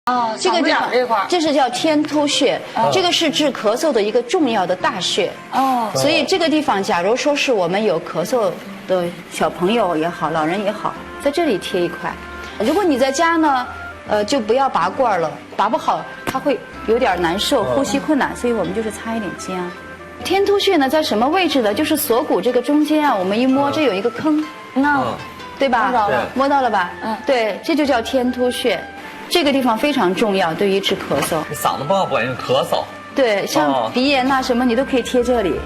哦，这个地方这块儿，这是叫天突穴，这个是治咳嗽的一个重要的大穴。哦，所以这个地方，假如说是我们有咳嗽的小朋友也好，老人也好，在这里贴一块。如果你在家呢，就不要拔罐了，拔不好它会有点难受，呼吸困难，所以我们就是擦一点姜。天突穴呢，在什么位置呢？就是锁骨这个中间啊，我们一摸，这有一个坑，对吧？摸着了，摸到了吧？对，这就叫天突穴。这个地方非常重要，对于治咳嗽。你嗓子不好不管用，咳嗽。对，像鼻炎呐什么，你都可以贴这里。